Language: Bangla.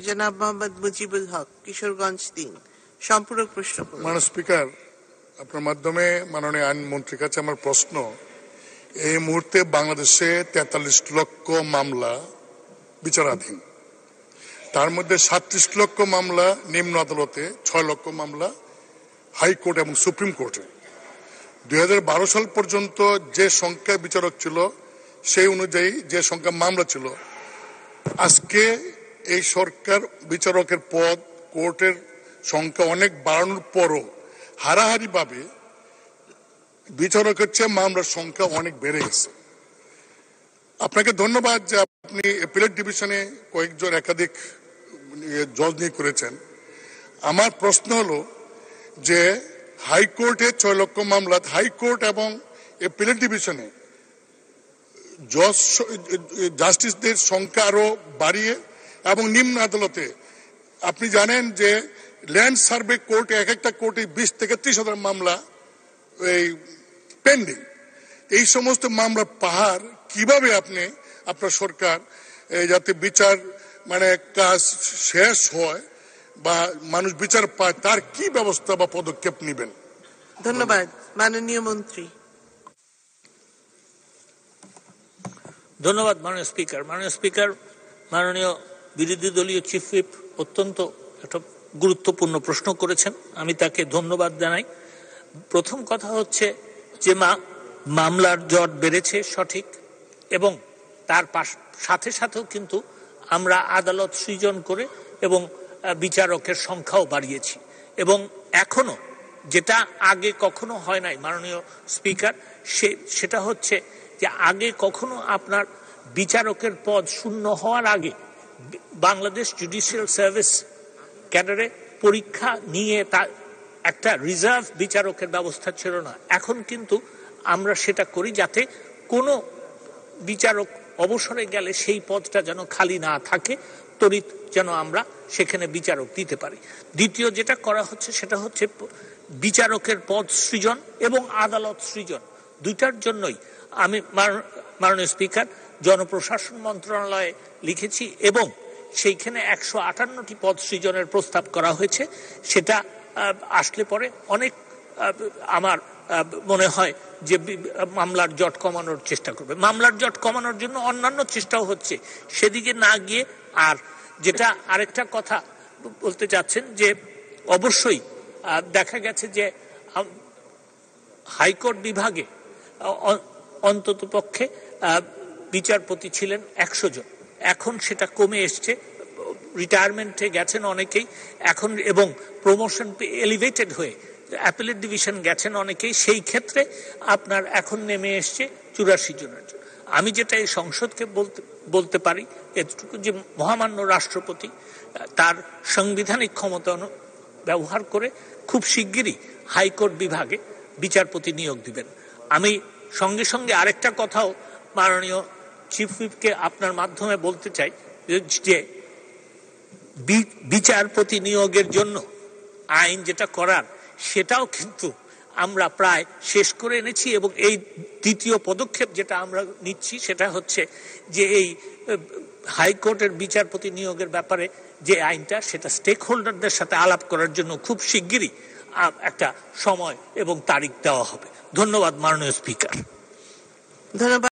জনাব মোহাম্মদ মুজিবুল হক, কিশোরগঞ্জ ৩। সম্পূরক প্রশ্ন। মাননীয় স্পিকার, আপনার মাধ্যমে মাননীয় আইনমন্ত্রীর কাছে আমার প্রশ্ন, এই মুহূর্তে বাংলাদেশে ৪৩ লক্ষ মামলা বিচারাধীন, তার মধ্যে ৩৭ লক্ষ মামলা নিম্ন আদালতে, ৬ লক্ষ মামলা হাইকোর্ট এবং সুপ্রিম কোর্টে। ২০১২ সাল পর্যন্ত যে সংখ্যা বিচারক ছিল সেই অনুযায়ী যে সংখ্যা মামলা ছিল, আজকে এই সরকার বিচারকের পদ, কোর্টের সংখ্যা অনেক বাড়ানোর পরও হারাহারি ভাবে বিচারকের চেয়ে মামলার সংখ্যা অনেক বেড়ে গেছে। আপনাকে ধন্যবাদ যে আপনি অ্যাপিলেট ডিভিশনে কয়েকজন একাধিক জজ নিয়োগ করেছেন। আমার প্রশ্ন হলো যে হাইকোর্টে ৬ লক্ষ মামলা, হাইকোর্ট এবং অ্যাপিলেট ডিভিশনে জাস্টিসদের সংখ্যা আরো বাড়িয়ে এবং নিম্ন আদালতে আপনি জানেন যে ল্যান্ড সার্ভে কোর্টে এক একটা কোর্টে ২০ থেকে ৩০ হাজার মামলা এই পেন্ডিং। এই সমস্ত মামলার পাহাড় কিভাবে আপনি আপনার সরকার যাতে বিচার কাজ শেষ হয় বা মানুষ বিচার পায় তার কি ব্যবস্থা বা পদক্ষেপ নেবেন? ধন্যবাদ। মাননীয় মন্ত্রী। ধন্যবাদ মাননীয় স্পিকার। মাননীয় স্পিকার, মাননীয় বিরোধী দলীয় চিফ হুইপ অত্যন্ত একটা গুরুত্বপূর্ণ প্রশ্ন করেছেন, আমি তাকে ধন্যবাদ জানাই। প্রথম কথা হচ্ছে যে মামলার জট বেড়েছে সঠিক, এবং তার সাথে সাথেও কিন্তু আমরা আদালত সৃজন করে এবং বিচারকের সংখ্যাও বাড়িয়েছি। এবং এখনো যেটা আগে কখনো হয় নাই মাননীয় স্পিকার, সেটা হচ্ছে যে আগে কখনো আপনার বিচারকের পদ শূন্য হওয়ার আগে বাংলাদেশ জুডিশিয়াল সার্ভিস ক্যাডারে পরীক্ষা নিয়ে তার একটা রিজার্ভ বিচারকের ব্যবস্থা ছিল না। এখন কিন্তু আমরা সেটা করি যাতে কোনো বিচারক অবসরে গেলে সেই পদটা যেন খালি না থাকে, তড়িৎ যেন আমরা সেখানে বিচারক দিতে পারি। দ্বিতীয় যেটা করা হচ্ছে সেটা হচ্ছে বিচারকের পদ সৃজন এবং আদালত সৃজন, দুইটার জন্যই আমি মাননীয় স্পিকার জনপ্রশাসন মন্ত্রণালয়ে লিখেছি এবং সেইখানে ১৫৮টি পদ সৃজনের প্রস্তাব করা হয়েছে। সেটা আসলে পরে অনেক আমার মনে হয় যে মামলার জট কমানোর চেষ্টা করবে। মামলার জট কমানোর জন্য অন্যান্য চেষ্টাও হচ্ছে, সেদিকে না গিয়ে। আর যেটা আরেকটা কথা বলতে চাচ্ছেন যে অবশ্যই দেখা গেছে যে হাইকোর্ট বিভাগে অন্তত পক্ষে বিচারপতি ছিলেন ১০০ জন, এখন সেটা কমে এসছে, রিটায়ারমেন্টে গেছেন অনেকেই এখন, এবং প্রমোশন এলিভেটেড হয়ে অ্যাপিলেট ডিভিশন গেছেন অনেকেই। সেই ক্ষেত্রে আপনার এখন নেমে এসছে ৮৪ জনের জন্য। আমি যেটা এই সংসদকে বলতে পারি এতটুকু যে মহামান্য রাষ্ট্রপতি তার সাংবিধানিক ক্ষমতা ব্যবহার করে খুব শিগগিরই হাইকোর্ট বিভাগে বিচারপতি নিয়োগ দিবেন। আমি সঙ্গে সঙ্গে আরেকটা কথাও মাননীয় চিফ হুইপকে আপনার মাধ্যমে বলতে চাই যে বিচারপতি নিয়োগের জন্য আইন যেটা করার সেটাও কিন্তু আমরা প্রায় শেষ করে এনেছি, এবং এই দ্বিতীয় পদক্ষেপ যেটা আমরা নিচ্ছি সেটা হচ্ছে যে এই হাইকোর্টের বিচারপতি নিয়োগের ব্যাপারে যে আইনটা, সেটা স্টেক হোল্ডারদের সাথে আলাপ করার জন্য খুব শিগগিরই একটা সময় এবং তারিখ দেওয়া হবে। ধন্যবাদ মাননীয় স্পিকার। ধন্যবাদ।